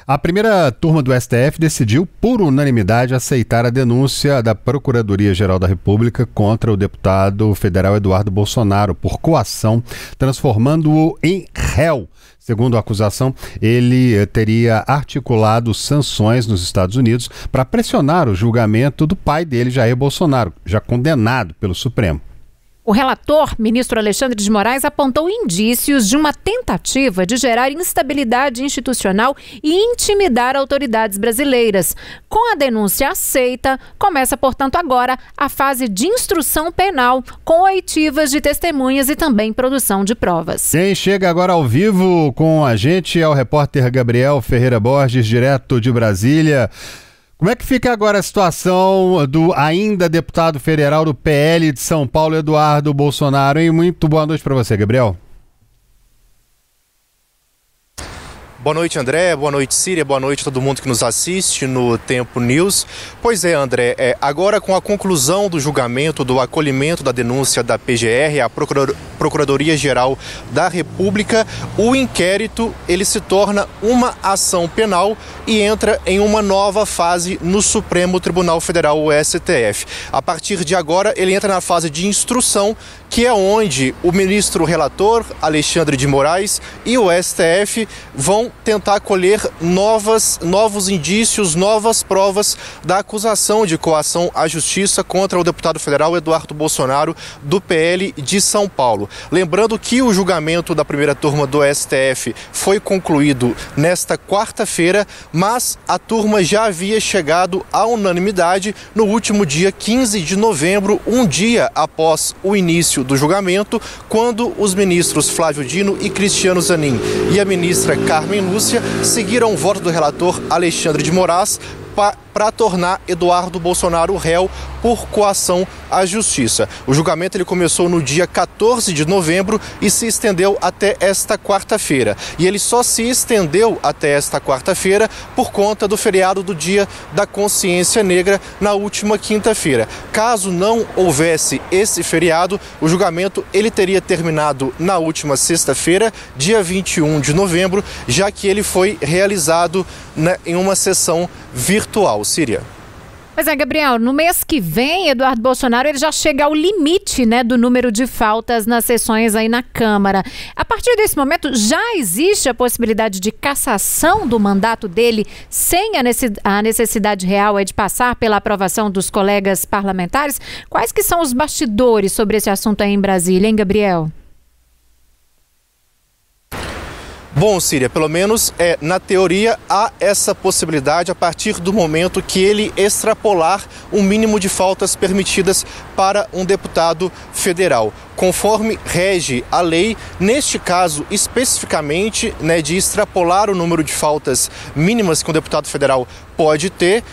A primeira turma do STF decidiu, por unanimidade, aceitar a denúncia da Procuradoria-Geral da República contra o deputado federal Eduardo Bolsonaro por coação, transformando-o em réu. Segundo a acusação, ele teria articulado sanções nos Estados Unidos para pressionar o julgamento do pai dele, Jair Bolsonaro, já condenado pelo Supremo. O relator, ministro Alexandre de Moraes, apontou indícios de uma tentativa de gerar instabilidade institucional e intimidar autoridades brasileiras. Com a denúncia aceita, começa, portanto, agora a fase de instrução penal, com oitivas de testemunhas e também produção de provas. Quem chega agora ao vivo com a gente é o repórter Gabriel Ferreira Borges, direto de Brasília. Como é que fica agora a situação do ainda deputado federal do PL de São Paulo, Eduardo Bolsonaro? E muito boa noite para você, Gabriel. Boa noite, André. Boa noite, Síria. Boa noite a todo mundo que nos assiste no Tempo News. Pois é, André, agora com a conclusão do julgamento do acolhimento da denúncia da PGR, a Procuradoria-Geral da República, o inquérito ele se torna uma ação penal e entra em uma nova fase no Supremo Tribunal Federal, o STF. A partir de agora, ele entra na fase de instrução, que é onde o ministro relator, Alexandre de Moraes, e o STF vão tentar colher novos indícios, novas provas da acusação de coação à justiça contra o deputado federal Eduardo Bolsonaro, do PL de São Paulo. Lembrando que o julgamento da primeira turma do STF foi concluído nesta quarta-feira, mas a turma já havia chegado à unanimidade no último dia 15 de novembro, um dia após o início do julgamento, quando os ministros Flávio Dino e Cristiano Zanin e a ministra Carmen Lúcia seguiram o voto do relator Alexandre de Moraes para tornar Eduardo Bolsonaro réu por coação à justiça. O julgamento ele começou no dia 14 de novembro e se estendeu até esta quarta-feira. E ele só se estendeu até esta quarta-feira por conta do feriado do Dia da Consciência Negra na última quinta-feira. Caso não houvesse esse feriado, o julgamento ele teria terminado na última sexta-feira, dia 21 de novembro, já que ele foi realizado em uma sessão virtual. Síria. Pois é, Gabriel, no mês que vem, Eduardo Bolsonaro ele já chega ao limite, do número de faltas nas sessões aí na Câmara. A partir desse momento, já existe a possibilidade de cassação do mandato dele sem a necessidade real de passar pela aprovação dos colegas parlamentares? Quais que são os bastidores sobre esse assunto aí em Brasília, hein, Gabriel? Bom, Síria, pelo menos na teoria há essa possibilidade a partir do momento que ele extrapolar o mínimo de faltas permitidas para um deputado federal. Conforme rege a lei, neste caso especificamente, de extrapolar o número de faltas mínimas que um deputado federal pode ter,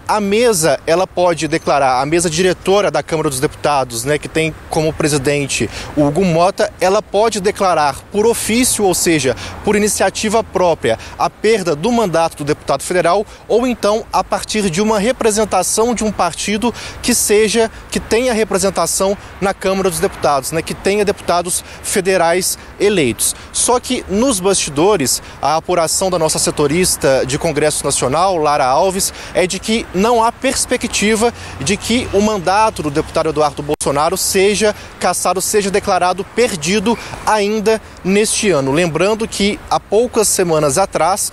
a mesa, ela pode declarar, a mesa diretora da Câmara dos Deputados, que tem como presidente o Hugo Mota, ela pode declarar por ofício, ou seja, por iniciativa própria, a perda do mandato do deputado federal, ou então a partir de uma representação de um partido que tenha representação na Câmara dos Deputados, que tenha deputados federais eleitos. Só que nos bastidores, a apuração da nossa setorista de Congresso Nacional, Lara Alves, é de que não há perspectiva de que o mandato do deputado Eduardo Bolsonaro seja cassado, seja declarado perdido ainda neste ano. Lembrando que há poucas semanas atrás,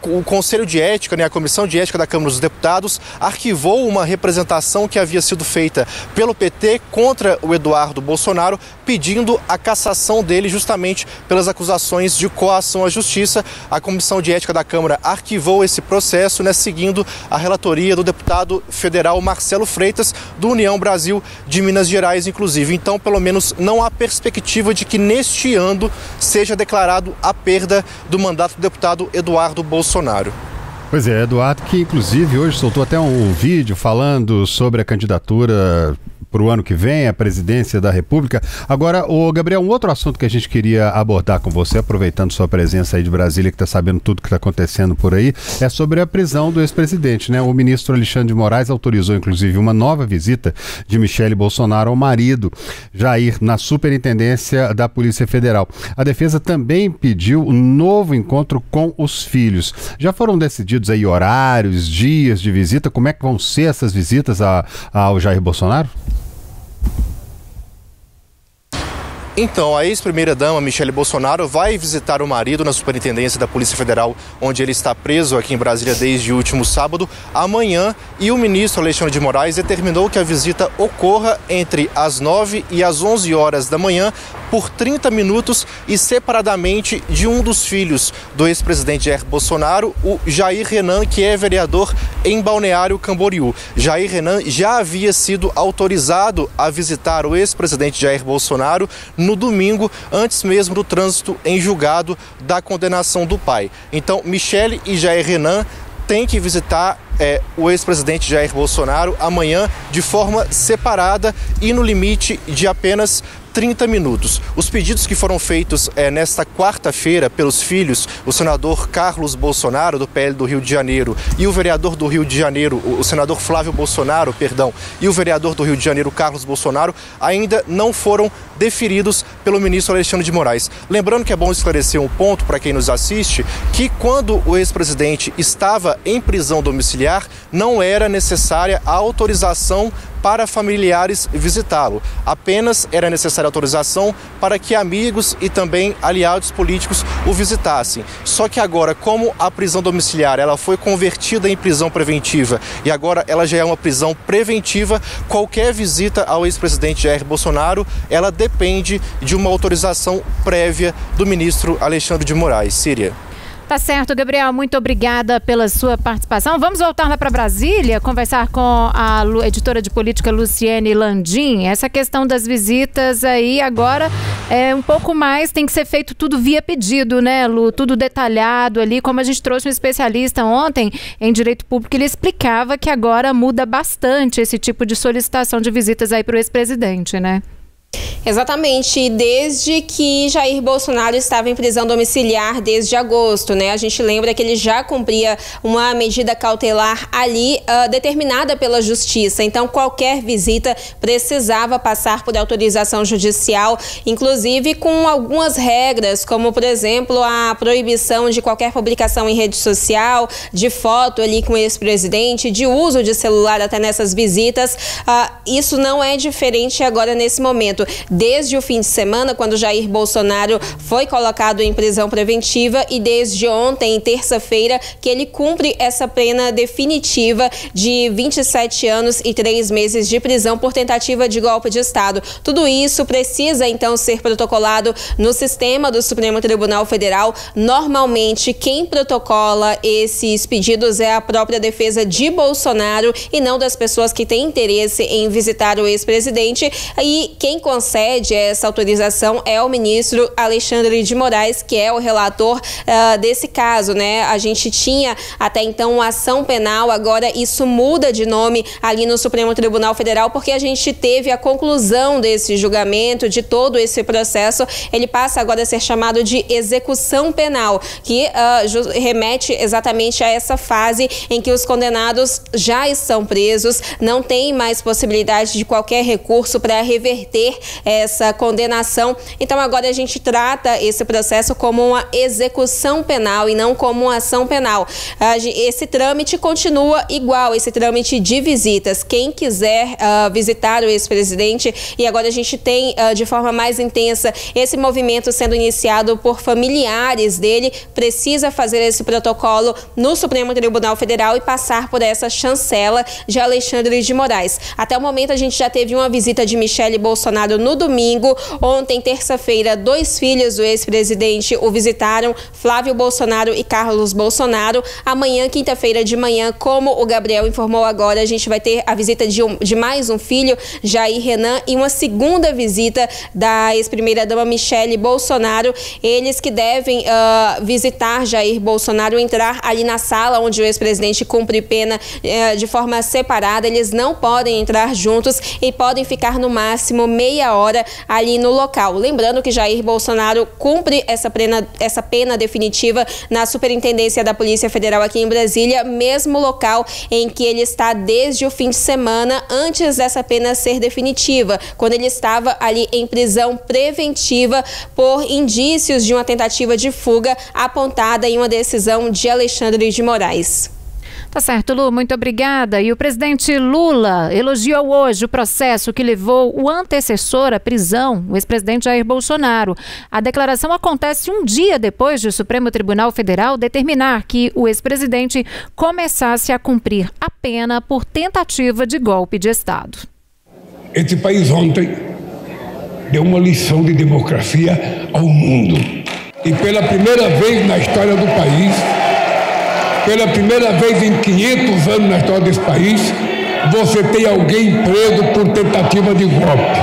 o Conselho de Ética, a Comissão de Ética da Câmara dos Deputados, arquivou uma representação que havia sido feita pelo PT contra o Eduardo Bolsonaro, pedindo a cassação dele justamente pelas acusações de coação à justiça. A Comissão de Ética da Câmara arquivou esse processo, seguindo a relatoria do deputado federal Marcelo Freitas, do União Brasil de Minas Gerais, inclusive. Então, pelo menos, não há perspectiva de que neste ano seja declarado a perda do mandato do deputado Eduardo Bolsonaro. Pois é, Eduardo, que inclusive hoje soltou até um vídeo falando sobre a candidatura para o ano que vem, a presidência da República. Agora, Gabriel, um outro assunto que a gente queria abordar com você, aproveitando sua presença aí de Brasília, que está sabendo tudo que está acontecendo por aí, é sobre a prisão do ex-presidente, né? O ministro Alexandre de Moraes autorizou, inclusive, uma nova visita de Michele Bolsonaro ao marido, Jair, na Superintendência da Polícia Federal. A defesa também pediu um novo encontro com os filhos. Já foram decididos aí horários, dias de visita? Como é que vão ser essas visitas ao Jair Bolsonaro? Então, a ex-primeira-dama Michele Bolsonaro vai visitar o marido na Superintendência da Polícia Federal, onde ele está preso aqui em Brasília desde o último sábado, amanhã, e o ministro Alexandre de Moraes determinou que a visita ocorra entre as 9 e as 11 horas da manhã, por 30 minutos e separadamente de um dos filhos do ex-presidente Jair Bolsonaro, o Jair Renan, que é vereador em Balneário Camboriú. Jair Renan já havia sido autorizado a visitar o ex-presidente Jair Bolsonaro no domingo, antes mesmo do trânsito em julgado da condenação do pai. Então, Michele e Jair Renan têm que visitar o ex-presidente Jair Bolsonaro amanhã de forma separada e no limite de apenas 30 minutos. Os pedidos que foram feitos nesta quarta-feira pelos filhos, o senador Carlos Bolsonaro, do PL do Rio de Janeiro, e o vereador do Rio de Janeiro, o senador Flávio Bolsonaro, e o vereador do Rio de Janeiro, Carlos Bolsonaro, ainda não foram deferidos pelo ministro Alexandre de Moraes. Lembrando que é bom esclarecer um ponto para quem nos assiste, que quando o ex-presidente estava em prisão domiciliar, não era necessária a autorização para familiares visitá-lo. Apenas era necessária autorização para que amigos e também aliados políticos o visitassem. Só que agora, como a prisão domiciliar ela foi convertida em prisão preventiva e agora ela já é uma prisão preventiva, qualquer visita ao ex-presidente Jair Bolsonaro, ela depende de uma autorização prévia do ministro Alexandre de Moraes. Síria. Tá certo, Gabriel, muito obrigada pela sua participação. Vamos voltar lá para Brasília, conversar com a editora de política Luciene Landim. Essa questão das visitas aí agora é um pouco mais, tem que ser feito tudo via pedido, né, Lu? Tudo detalhado ali, como a gente trouxe um especialista ontem em direito público, ele explicava que agora muda bastante esse tipo de solicitação de visitas aí para o ex-presidente, né? Exatamente, desde que Jair Bolsonaro estava em prisão domiciliar desde agosto, né? A gente lembra que ele já cumpria uma medida cautelar ali determinada pela Justiça. Então, qualquer visita precisava passar por autorização judicial, inclusive com algumas regras, como, por exemplo, a proibição de qualquer publicação em rede social, de foto ali com o ex-presidente, de uso de celular até nessas visitas. Isso não é diferente agora nesse momento. Desde o fim de semana, quando Jair Bolsonaro foi colocado em prisão preventiva, e desde ontem, terça-feira, que ele cumpre essa pena definitiva de 27 anos e 3 meses de prisão por tentativa de golpe de Estado. Tudo isso precisa, então, ser protocolado no sistema do Supremo Tribunal Federal. Normalmente, quem protocola esses pedidos é a própria defesa de Bolsonaro e não das pessoas que têm interesse em visitar o ex-presidente. E quem concede essa autorização é o ministro Alexandre de Moraes, que é o relator desse caso, né? A gente tinha até então uma ação penal, agora isso muda de nome ali no Supremo Tribunal Federal, porque a gente teve a conclusão desse julgamento, de todo esse processo. Ele passa agora a ser chamado de execução penal, que remete exatamente a essa fase em que os condenados já estão presos, não tem mais possibilidade de qualquer recurso para reverter essa condenação. Então agora a gente trata esse processo como uma execução penal e não como uma ação penal. Esse trâmite continua igual, esse trâmite de visitas. Quem quiser visitar o ex-presidente, e agora a gente tem de forma mais intensa esse movimento sendo iniciado por familiares dele, precisa fazer esse protocolo no Supremo Tribunal Federal e passar por essa chancela de Alexandre de Moraes. Até o momento a gente já teve uma visita de Michele Bolsonaro Bolsonaro no domingo. Ontem, terça-feira, 2 filhos do ex-presidente o visitaram, Flávio Bolsonaro e Carlos Bolsonaro. Amanhã, quinta-feira de manhã, como o Gabriel informou agora, a gente vai ter a visita de mais um filho, Jair Renan, e uma segunda visita da ex-primeira-dama Michele Bolsonaro. Eles que devem visitar Jair Bolsonaro, entrar ali na sala onde o ex-presidente cumpre pena de forma separada. Eles não podem entrar juntos e podem ficar no máximo meia hora ali no local. Lembrando que Jair Bolsonaro cumpre essa pena definitiva na Superintendência da Polícia Federal aqui em Brasília, mesmo local em que ele está desde o fim de semana, antes dessa pena ser definitiva, quando ele estava ali em prisão preventiva por indícios de uma tentativa de fuga apontada em uma decisão de Alexandre de Moraes. Tá certo, Lu, muito obrigada. E o presidente Lula elogiou hoje o processo que levou o antecessor à prisão, o ex-presidente Jair Bolsonaro. A declaração acontece um dia depois de o Supremo Tribunal Federal determinar que o ex-presidente começasse a cumprir a pena por tentativa de golpe de Estado. Esse país ontem deu uma lição de democracia ao mundo. E pela primeira vez na história do país, pela primeira vez em 500 anos na história desse país, você tem alguém preso por tentativa de golpe.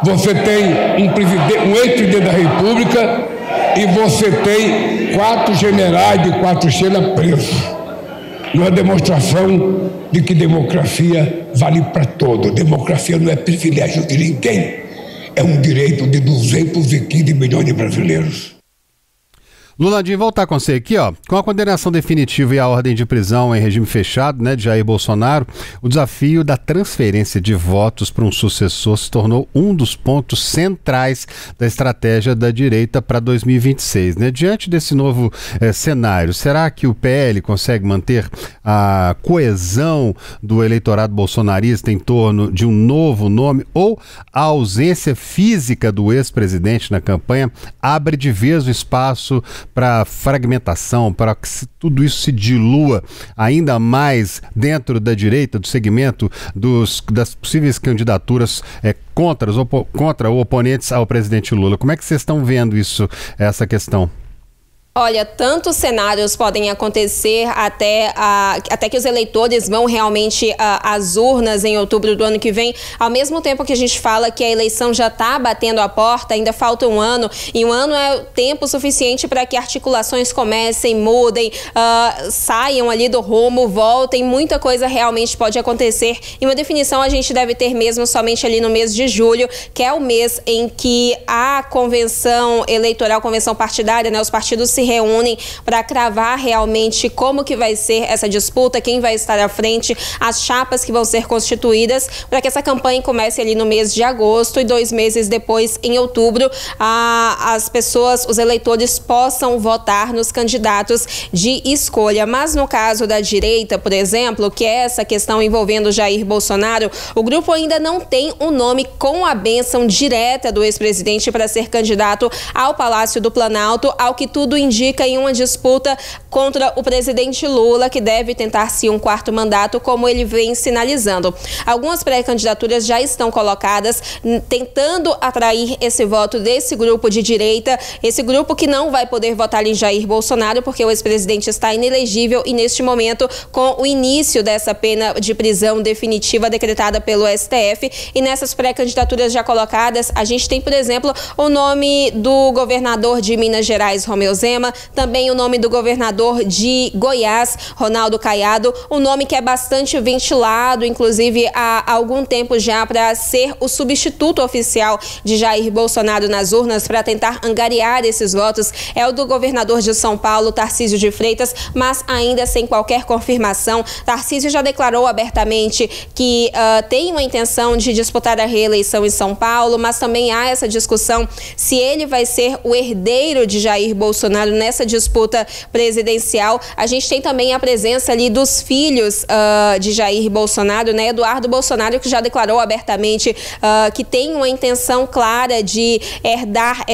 Você tem um ex-presidente da República e você tem 4 generais de 4 estrelas presos. Uma demonstração de que democracia vale para todos. Democracia não é privilégio de ninguém. É um direito de 215 milhões de brasileiros. Lulandinho, voltar com você aqui, ó. Com a condenação definitiva e a ordem de prisão em regime fechado, né, de Jair Bolsonaro, o desafio da transferência de votos para um sucessor se tornou um dos pontos centrais da estratégia da direita para 2026, né? Diante desse novo cenário, será que o PL consegue manter a coesão do eleitorado bolsonarista em torno de um novo nome, ou a ausência física do ex-presidente na campanha abre de vez o espaço para fragmentação, para que tudo isso se dilua ainda mais dentro da direita, do segmento das possíveis candidaturas contra ou oponentes ao presidente Lula? Como é que vocês estão vendo isso, essa questão? Olha, tantos cenários podem acontecer até que os eleitores vão realmente às urnas em outubro do ano que vem. Ao mesmo tempo que a gente fala que a eleição já está batendo a porta, ainda falta um ano, e um ano é tempo suficiente para que articulações comecem, mudem, saiam ali do rumo, voltem. Muita coisa realmente pode acontecer. E uma definição a gente deve ter mesmo somente ali no mês de julho, que é o mês em que a convenção eleitoral, convenção partidária, né, os partidos se reúnem para cravar realmente como que vai ser essa disputa, quem vai estar à frente, as chapas que vão ser constituídas, para que essa campanha comece ali no mês de agosto e 2 meses depois, em outubro, as pessoas, os eleitores possam votar nos candidatos de escolha. Mas no caso da direita, por exemplo, que é essa questão envolvendo Jair Bolsonaro, o grupo ainda não tem um nome com a bênção direta do ex-presidente para ser candidato ao Palácio do Planalto, ao que tudo indica em uma disputa contra o presidente Lula, que deve tentar sim um 4º mandato, como ele vem sinalizando. Algumas pré-candidaturas já estão colocadas, tentando atrair esse voto desse grupo de direita, esse grupo que não vai poder votar em Jair Bolsonaro, porque o ex-presidente está inelegível e, neste momento, com o início dessa pena de prisão definitiva decretada pelo STF, e nessas pré-candidaturas já colocadas, a gente tem, por exemplo, o nome do governador de Minas Gerais, Romeu Zema, também o nome do governador de Goiás, Ronaldo Caiado, um nome que é bastante ventilado, inclusive há algum tempo já, para ser o substituto oficial de Jair Bolsonaro nas urnas, para tentar angariar esses votos, é o do governador de São Paulo, Tarcísio de Freitas, mas ainda sem qualquer confirmação. Tarcísio já declarou abertamente que tem uma intenção de disputar a reeleição em São Paulo, mas também há essa discussão se ele vai ser o herdeiro de Jair Bolsonaro Bolsonaro nessa disputa presidencial. A gente tem também a presença ali dos filhos de Jair Bolsonaro, né? Eduardo Bolsonaro, que já declarou abertamente que tem uma intenção clara de herdar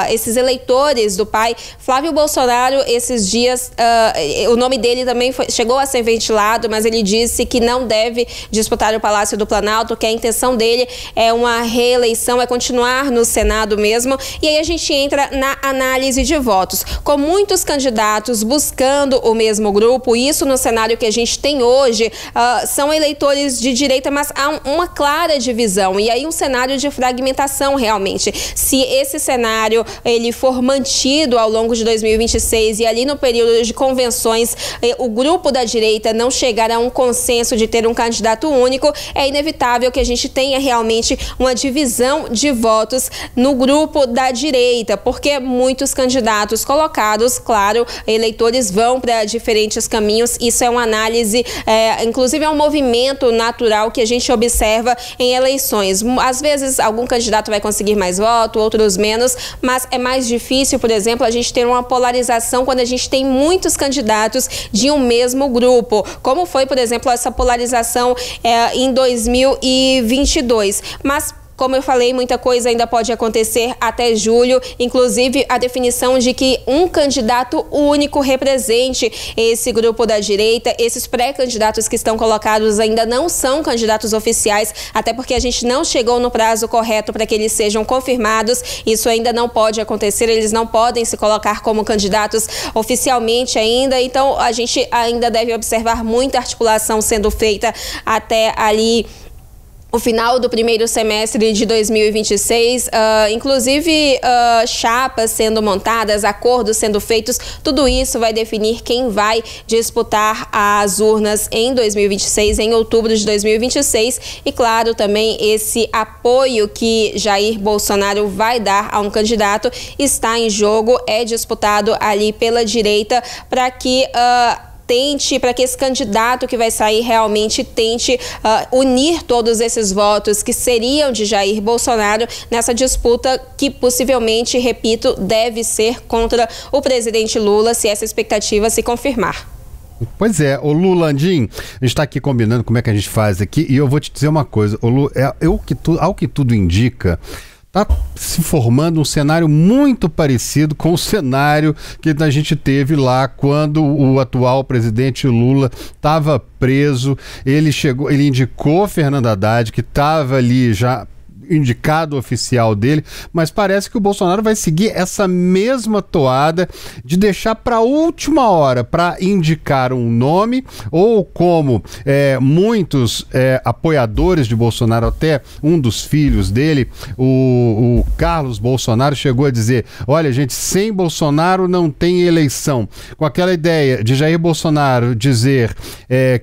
esses eleitores do pai. Flávio Bolsonaro, esses dias, o nome dele também chegou a ser ventilado, mas ele disse que não deve disputar o Palácio do Planalto, que a intenção dele é uma reeleição, é continuar no Senado mesmo. E aí a gente entra na análise de votos. Com muitos candidatos buscando o mesmo grupo, isso no cenário que a gente tem hoje, são eleitores de direita, mas há uma clara divisão. E aí um cenário de fragmentação realmente. Se esse cenário ele for mantido ao longo de 2026 e ali no período de convenções, o grupo da direita não chegar a um consenso de ter um candidato único, é inevitável que a gente tenha realmente uma divisão de votos no grupo da direita, porque muitos candidatos colocados, claro, eleitores vão para diferentes caminhos. Isso é uma análise, inclusive é um movimento natural que a gente observa em eleições. Às vezes algum candidato vai conseguir mais voto, outros menos, mas é mais difícil, por exemplo, a gente ter uma polarização quando a gente tem muitos candidatos de um mesmo grupo, como foi, por exemplo, essa polarização em 2022. Mas, como eu falei, muita coisa ainda pode acontecer até julho, inclusive a definição de que um candidato único represente esse grupo da direita. Esses pré-candidatos que estão colocados ainda não são candidatos oficiais, até porque a gente não chegou no prazo correto para que eles sejam confirmados. Isso ainda não pode acontecer, eles não podem se colocar como candidatos oficialmente ainda. Então, a gente ainda deve observar muita articulação sendo feita até ali o final do primeiro semestre de 2026, inclusive chapas sendo montadas, acordos sendo feitos, tudo isso vai definir quem vai disputar as urnas em 2026, em outubro de 2026, e claro, também esse apoio que Jair Bolsonaro vai dar a um candidato está em jogo, é disputado ali pela direita para que para que esse candidato que vai sair realmente tente unir todos esses votos que seriam de Jair Bolsonaro nessa disputa que possivelmente, repito, deve ser contra o presidente Lula, se essa expectativa se confirmar. Pois é, ô Lulandim, a gente está aqui combinando como é que a gente faz aqui, e eu vou te dizer uma coisa, ô Lu, ao que tudo indica, está se formando um cenário muito parecido com o cenário que a gente teve lá quando o atual presidente Lula estava preso. Ele indicou Fernando Haddad, que estava ali já indicado oficial dele, mas parece que o Bolsonaro vai seguir essa mesma toada de deixar para a última hora para indicar um nome, ou como muitos apoiadores de Bolsonaro, até um dos filhos dele, o Carlos Bolsonaro, chegou a dizer: olha, gente, sem Bolsonaro não tem eleição. Com aquela ideia de Jair Bolsonaro dizer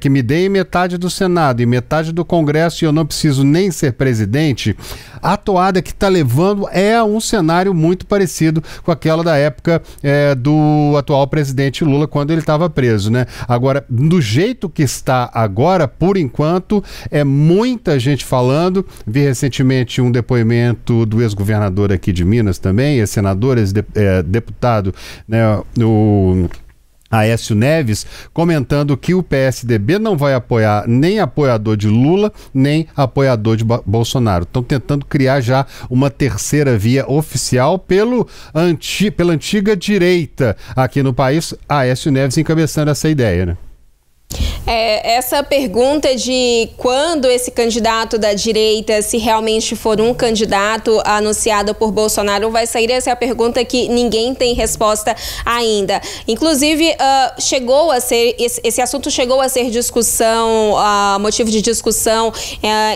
que me deem metade do Senado e metade do Congresso e eu não preciso nem ser presidente, a toada que está levando é um cenário muito parecido com aquela da época do atual presidente Lula, quando ele estava preso, né? Agora, do jeito que está agora, por enquanto, é muita gente falando. Vi recentemente um depoimento do ex-governador aqui de Minas também, ex-senador, ex-deputado, né, o Aécio Neves, comentando que o PSDB não vai apoiar nem apoiador de Lula, nem apoiador de Bolsonaro. Estão tentando criar já uma terceira via oficial pela antiga direita aqui no país. Aécio Neves encabeçando essa ideia, né? Essa pergunta de quando esse candidato da direita, se realmente for um candidato anunciado por Bolsonaro, vai sair, essa é a pergunta que ninguém tem resposta ainda. Inclusive, esse assunto chegou a ser discussão, motivo de discussão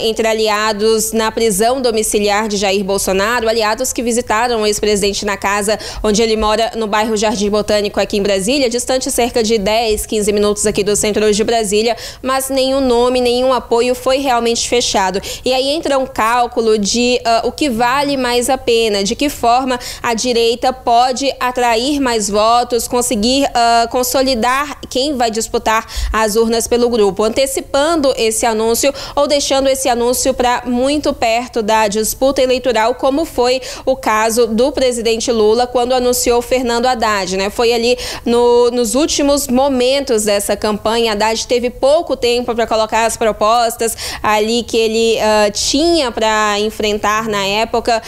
entre aliados na prisão domiciliar de Jair Bolsonaro, aliados que visitaram o ex-presidente na casa onde ele mora, no bairro Jardim Botânico, aqui em Brasília, distante cerca de 10, 15 minutos aqui do centro de Brasília. Brasília, mas nenhum nome, nenhum apoio foi realmente fechado. E aí entra um cálculo de o que vale mais a pena, de que forma a direita pode atrair mais votos, conseguir consolidar quem vai disputar as urnas pelo grupo, antecipando esse anúncio ou deixando esse anúncio para muito perto da disputa eleitoral, como foi o caso do presidente Lula quando anunciou Fernando Haddad, né? Foi ali nos últimos momentos dessa campanha. Haddad teve pouco tempo para colocar as propostas ali que ele tinha para enfrentar na época,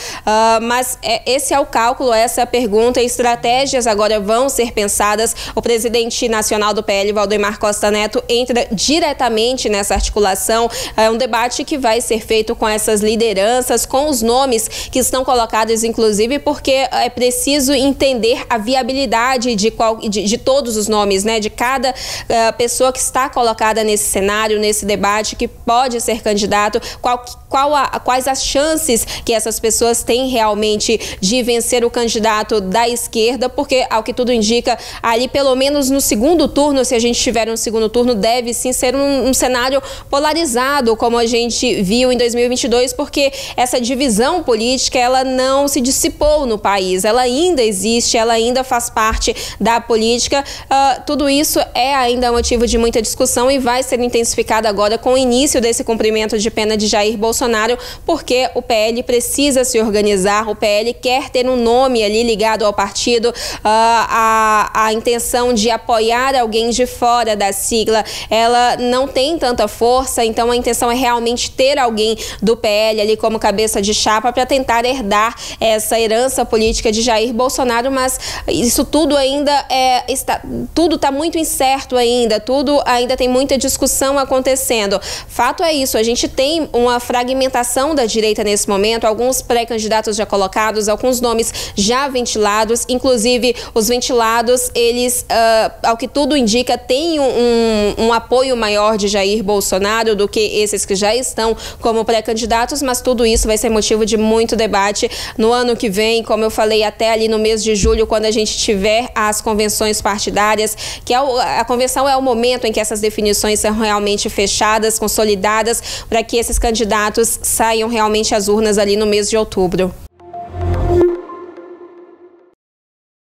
mas esse é o cálculo, essa é a pergunta. Estratégias agora vão ser pensadas. O presidente nacional do PL, Valdemar Costa Neto, entra diretamente nessa articulação. É um debate que vai ser feito com essas lideranças, com os nomes que estão colocados, inclusive, porque é preciso entender a viabilidade de todos os nomes, né? De cada pessoa que está colocada nesse cenário, nesse debate, que pode ser candidato, quais as chances que essas pessoas têm realmente de vencer o candidato da esquerda, porque, ao que tudo indica, ali pelo menos no segundo turno, se a gente tiver um segundo turno, deve sim ser um cenário polarizado, como a gente viu em 2022, porque essa divisão política, ela não se dissipou no país, ela ainda existe, ela ainda faz parte da política. Tudo isso é ainda motivo de muita discussão e vai ser intensificado agora com o início desse cumprimento de pena de Jair Bolsonaro, porque o PL precisa se organizar, o PL quer ter um nome ali ligado ao partido, a intenção de apoiar alguém de fora da sigla, ela não tem tanta força, então a intenção é realmente ter alguém do PL ali como cabeça de chapa para tentar herdar essa herança política de Jair Bolsonaro, mas isso tudo ainda tudo está muito incerto ainda, tudo ainda tem muita discussão acontecendo. Fato é isso, a gente tem uma fragmentação da direita nesse momento, alguns pré-candidatos já colocados, alguns nomes já ventilados, inclusive os ventilados, eles, ao que tudo indica, têm um apoio maior de Jair Bolsonaro do que esses que já estão como pré-candidatos, mas tudo isso vai ser motivo de muito debate no ano que vem, como eu falei, até ali no mês de julho, quando a gente tiver as convenções partidárias, que a convenção é o momento em que essas definições são realmente fechadas, consolidadas, para que esses candidatos saiam realmente às urnas ali no mês de outubro.